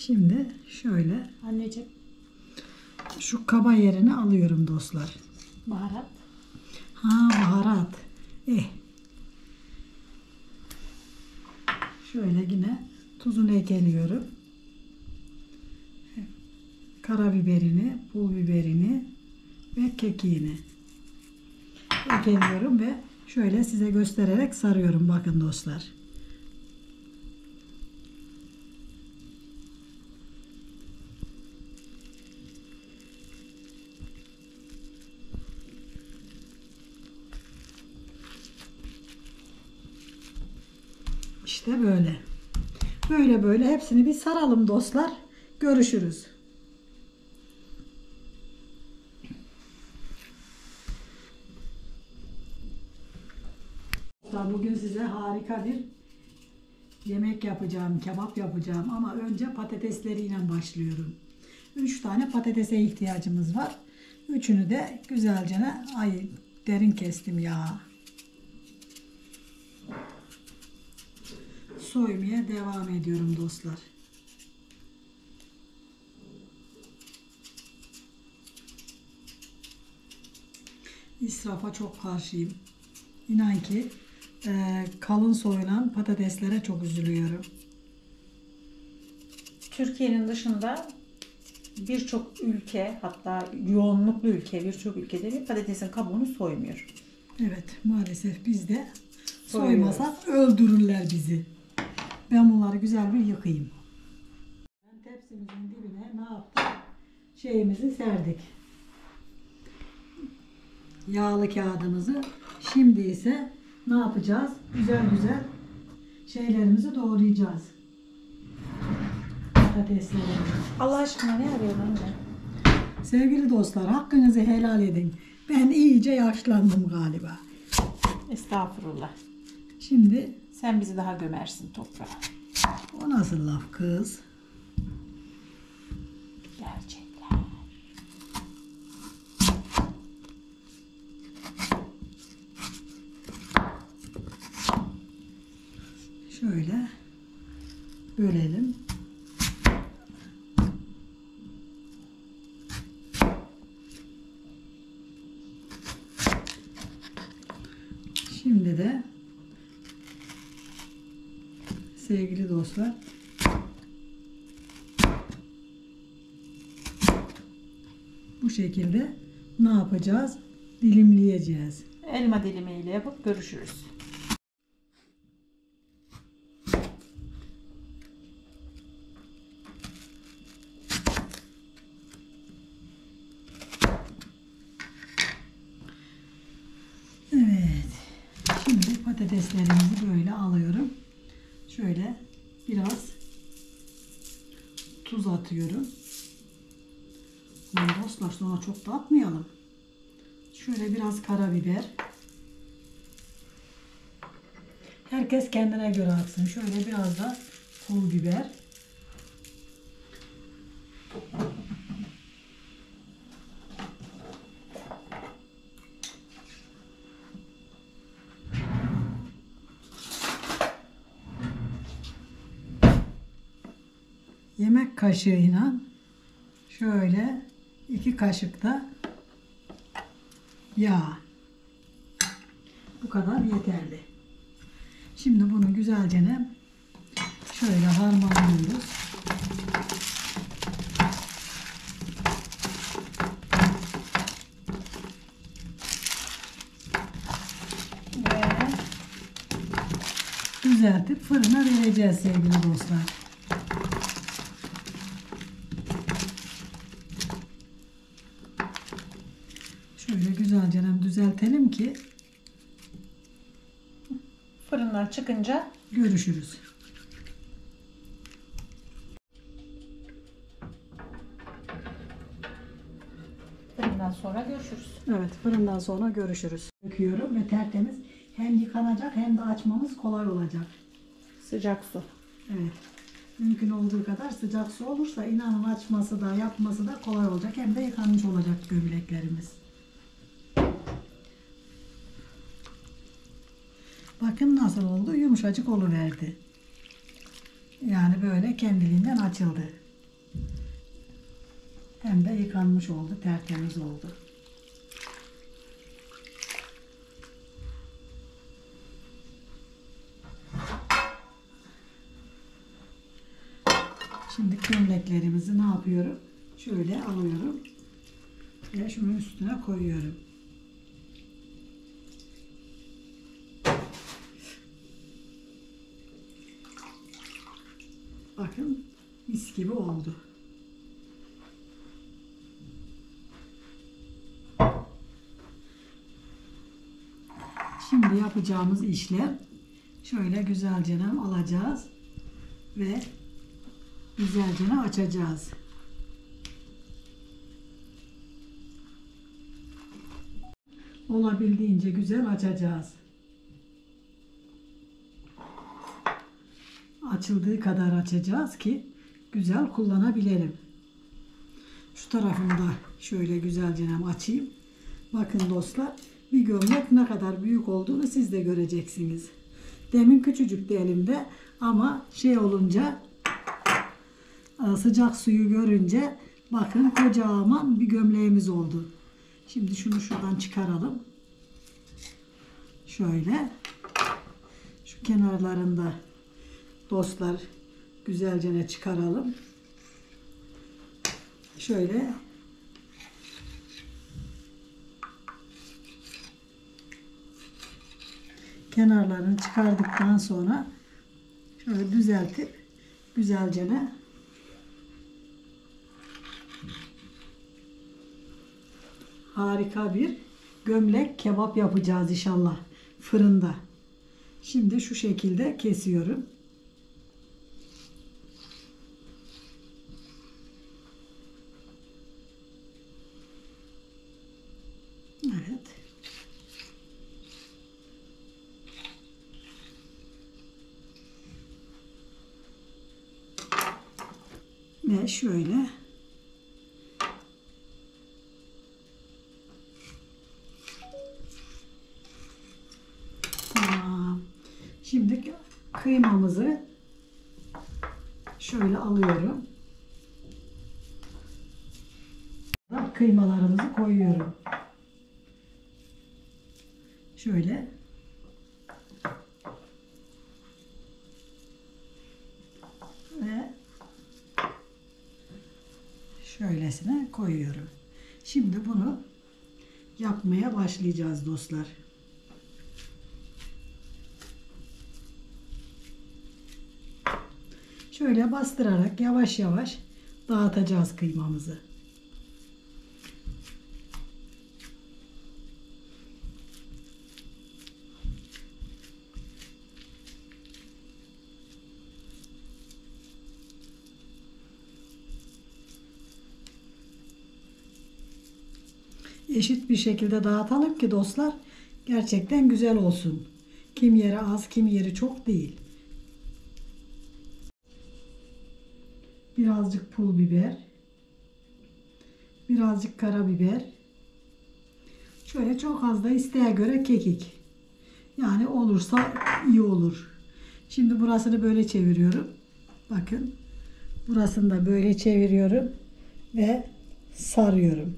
Şimdi şöyle Anneciğim, şu kaba yerine alıyorum dostlar. baharat. Ha, baharat. Şöyle yine tuzunu ekliyorum. Karabiberini, pul biberini ve kekiğini ekliyorum ve şöyle size göstererek sarıyorum. Bakın dostlar. İşte böyle. Böyle hepsini bir saralım dostlar. Görüşürüz. Bugün size harika bir yemek yapacağım, kebap yapacağım ama önce patatesleriyle başlıyorum. 3 tane patatese ihtiyacımız var. Üçünü de güzelce derin kestim ya. Soymaya devam ediyorum dostlar. İsrafa çok karşıyım. İnan ki kalın soyulan patateslere çok üzülüyorum. Türkiye'nin dışında birçok ülke, hatta yoğunluklu ülke, birçok ülkede bir patatesin kabuğunu soymuyor. Evet, maalesef biz de soymasak öldürürler bizi. Ben bunları güzel bir yıkayayım. Ben tepsimizin dibine ne yaptım? Şeyimizi serdik. Yağlı kağıdımızı. Şimdi ise ne yapacağız? Güzel şeylerimizi doğrayacağız. Patateslerimizi. Allah aşkına ne arıyorsun anne? Sevgili dostlar, hakkınızı helal edin. Ben iyice yaşlandım galiba. Estağfurullah. Şimdi Sen bizi daha gömersin toprağa. o nasıl laf kız? Gerçekler. Şöyle bölelim. Şimdi de sevgili dostlar, bu şekilde ne yapacağız? Dilimleyeceğiz. Elma dilimiyle yapıp görüşürüz. Evet. Şimdi patateslerimizi böyle alıyorum. Şöyle biraz tuz atıyorum. Dostlar, sonra çok da atmayalım. Şöyle biraz karabiber. Herkes kendine göre atsın. Şöyle biraz da pul biber. Yemek kaşığıyla şöyle 2 kaşık da yağ. Bu kadar yeterli. Şimdi bunu güzelce şöyle harmanlıyoruz. Ve Düzeltip fırına vereceğiz sevgili dostlar. Şöyle güzelce düzeltelim ki fırından çıkınca görüşürüz. fırından sonra görüşürüz. Evet, fırından sonra görüşürüz. Döküyorum ve tertemiz, hem yıkanacak hem de açmamız kolay olacak. Sıcak su. Evet. Mümkün olduğu kadar sıcak su olursa inanın açması da yapması da kolay olacak. Hem de yıkanmış olacak gömleklerimiz. Bakın nasıl oldu. Yumuşacık oluverdi. Yani böyle kendiliğinden açıldı. Hem de yıkanmış oldu, tertemiz oldu. Şimdi gömleklerimizi ne yapıyorum? Şöyle alıyorum ve şunun üstüne koyuyorum. Bakın mis gibi oldu. Şimdi yapacağımız işlem şöyle güzelce alacağız ve güzelce açacağız. Olabildiğince güzel açacağız. Açıldığı kadar açacağız ki güzel kullanabilelim. Şu tarafını da şöyle güzelce açayım. Bakın dostlar, bir gömlek ne kadar büyük olduğunu siz de göreceksiniz. Demin küçücüktü elimde ama şey olunca, sıcak suyu görünce bakın kocaman bir gömleğimiz oldu. Şimdi şunu şuradan çıkaralım. Şöyle şu kenarlarında dostlar güzelce çıkaralım. Şöyle kenarlarını çıkardıktan sonra şöyle düzeltip güzelce harika bir gömlek kebap yapacağız inşallah fırında. Şimdi şu şekilde kesiyorum. Evet. Ve şöyle tamam. Şimdi kıymamızı şöyle alıyorum. Kıymalarımızı koyuyorum. Şöyle ve şöylesine koyuyorum. Şimdi bunu yapmaya başlayacağız dostlar. Şöyle bastırarak yavaş yavaş dağıtacağız kıymamızı. Eşit bir şekilde dağıtalım ki dostlar gerçekten güzel olsun. Kim yeri az, kim yeri çok değil. Birazcık pul biber, birazcık karabiber. Şöyle çok az da isteğe göre kekik. Yani olursa iyi olur. Şimdi burasını böyle çeviriyorum. Bakın. Burasını da böyle çeviriyorum ve sarıyorum.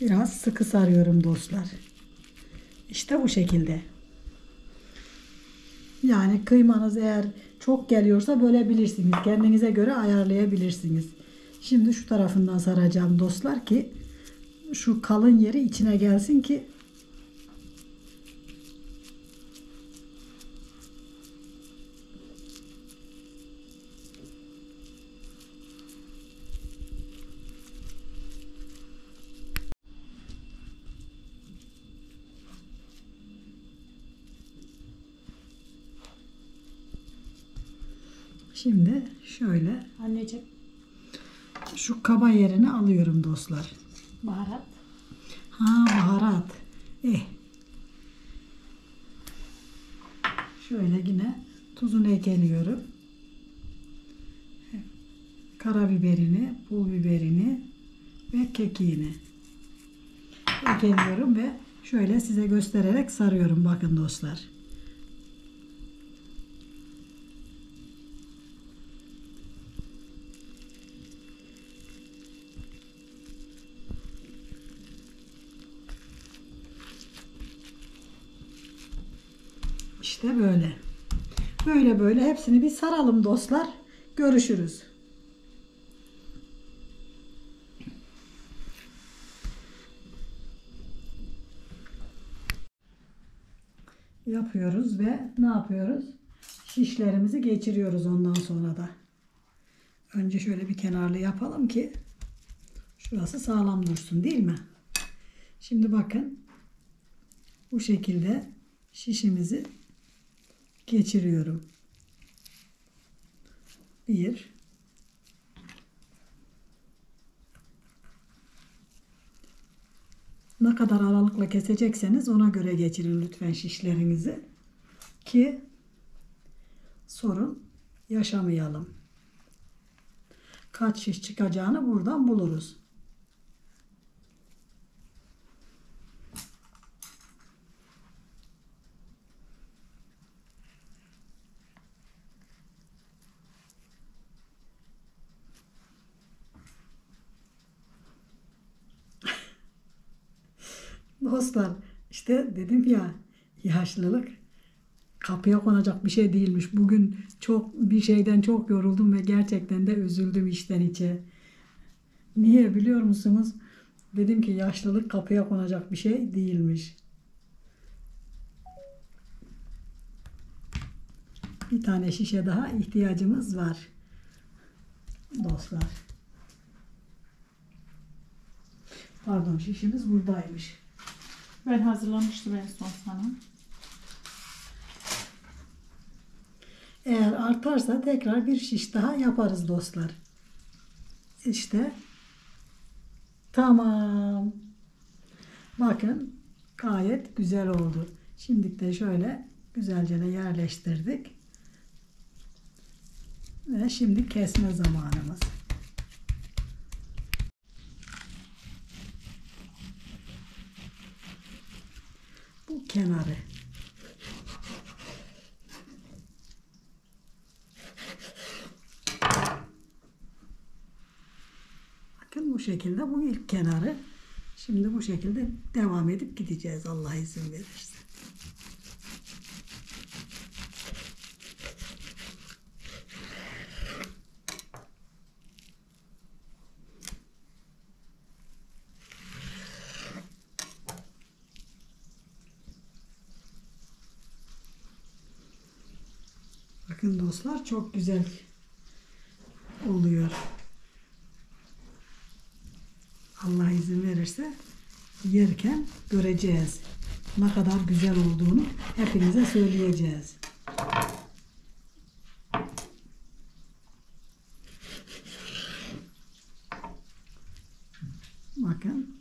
Biraz sıkı sarıyorum dostlar. İşte bu şekilde. Yani kıymanız eğer çok geliyorsa bölebilirsiniz. Kendinize göre ayarlayabilirsiniz. Şimdi şu tarafından saracağım dostlar ki şu kalın yeri içine gelsin ki şimdi şöyle Anneciğim, şu kaba yerini alıyorum dostlar. baharat. Ha, baharat. Şöyle yine tuzunu ekliyorum. Karabiberini, pul biberini ve kekiğini. ekeliyorum ve şöyle size göstererek sarıyorum. Bakın dostlar. İşte böyle. Böyle hepsini bir saralım dostlar. Görüşürüz. Yapıyoruz ve ne yapıyoruz? Şişlerimizi geçiriyoruz ondan sonra da. Önce şöyle bir kenarlı yapalım ki şurası sağlam dursun, değil mi? Şimdi bakın. Bu şekilde şişimizi geçiriyorum. Bir. Ne kadar aralıkla kesecekseniz ona göre geçirin lütfen şişlerinizi. Ki sorun yaşamayalım. Kaç şiş çıkacağını buradan buluruz. Dostlar işte dedim ya, yaşlılık kapıya konacak bir şey değilmiş. Bugün bir şeyden çok yoruldum ve gerçekten de üzüldüm içten içe. Niye biliyor musunuz? Dedim ki yaşlılık kapıya konacak bir şey değilmiş. Bir tane şişe daha ihtiyacımız var. Dostlar. Pardon, şişimiz buradaymış. Ben hazırlamıştım en son sana. Eğer artarsa tekrar bir şiş daha yaparız dostlar. İşte tamam. Bakın gayet güzel oldu. Şimdi de şöyle güzelce de yerleştirdik. Ve şimdi kesme zamanımız. Bu kenarı. Bakın bu şekilde, bu ilk kenarı. Şimdi bu şekilde devam edip gideceğiz Allah izin verirse. Bakın dostlar çok güzel oluyor. Allah izin verirse yerken göreceğiz. Ne kadar güzel olduğunu hepinize söyleyeceğiz. Bakın.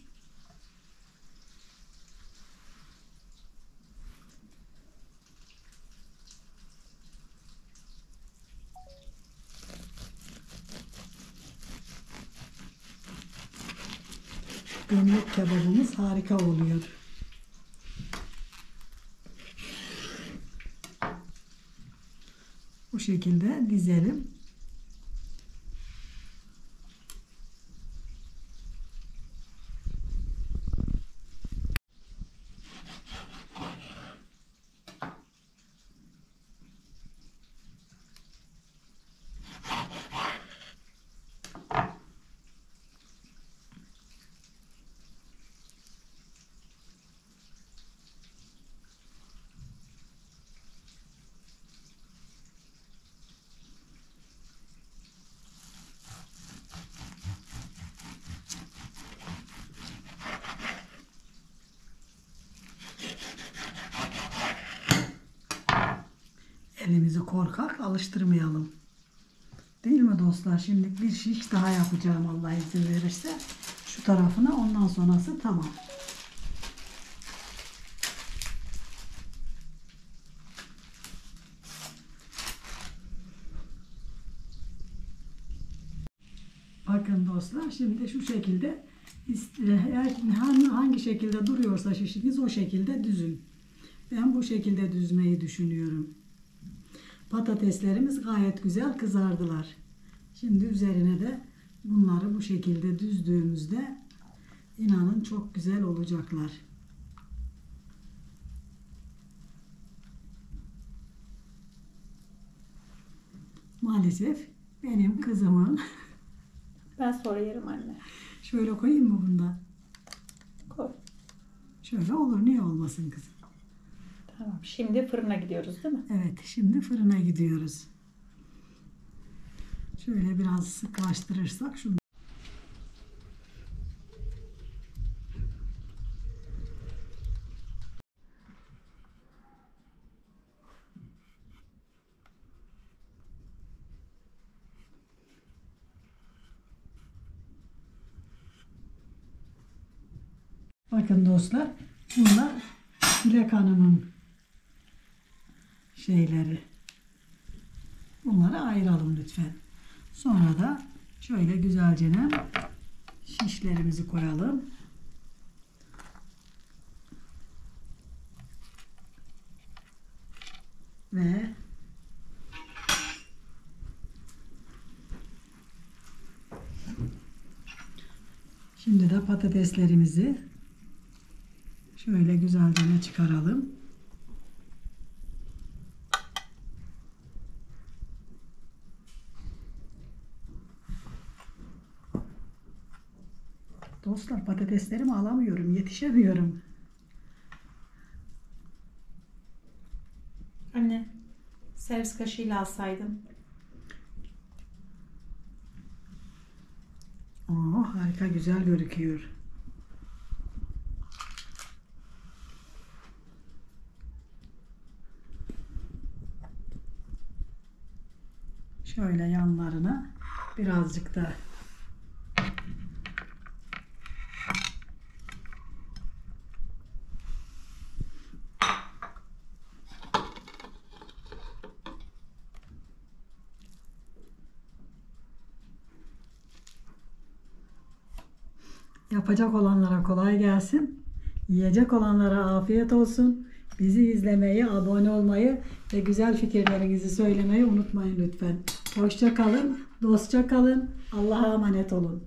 Gömlek kebabımız harika oluyor. Bu şekilde dizelim. Elimizi korkak alıştırmayalım. Değil mi dostlar? Şimdi bir şiş daha yapacağım Allah izin verirse. Şu tarafına, ondan sonrası tamam. Bakın dostlar, şimdi şu şekilde Hangi şekilde duruyorsa şişiniz o şekilde düzün. Ben bu şekilde düzmeyi düşünüyorum. Patateslerimiz gayet güzel kızardılar. Şimdi üzerine de bunları bu şekilde düzdüğümüzde inanın çok güzel olacaklar. Maalesef benim kızımın Ben sonra yerim anne. şöyle koyayım mı bunda? Koy. Şöyle olur, niye olmasın kızım? Tamam. Şimdi fırına gidiyoruz değil mi? Evet, şimdi fırına gidiyoruz. Şöyle biraz sıklaştırırsak şunu. Bakın dostlar, bunlar Dilek Hanım'ın şeyleri. Bunları ayıralım lütfen. Sonra da şöyle güzelce şişlerimizi koyalım. Ve şimdi de patateslerimizi şöyle güzelce çıkaralım. Dostlar, patateslerimi alamıyorum, yetişemiyorum. Anne, servis kaşığıyla alsaydın. Oh, harika güzel gözüküyor. Şöyle yanlarına birazcık da yapacak olanlara kolay gelsin. Yiyecek olanlara afiyet olsun. Bizi izlemeyi, abone olmayı ve güzel fikirlerinizi söylemeyi unutmayın lütfen. Hoşça kalın, dostça kalın. Allah'a emanet olun.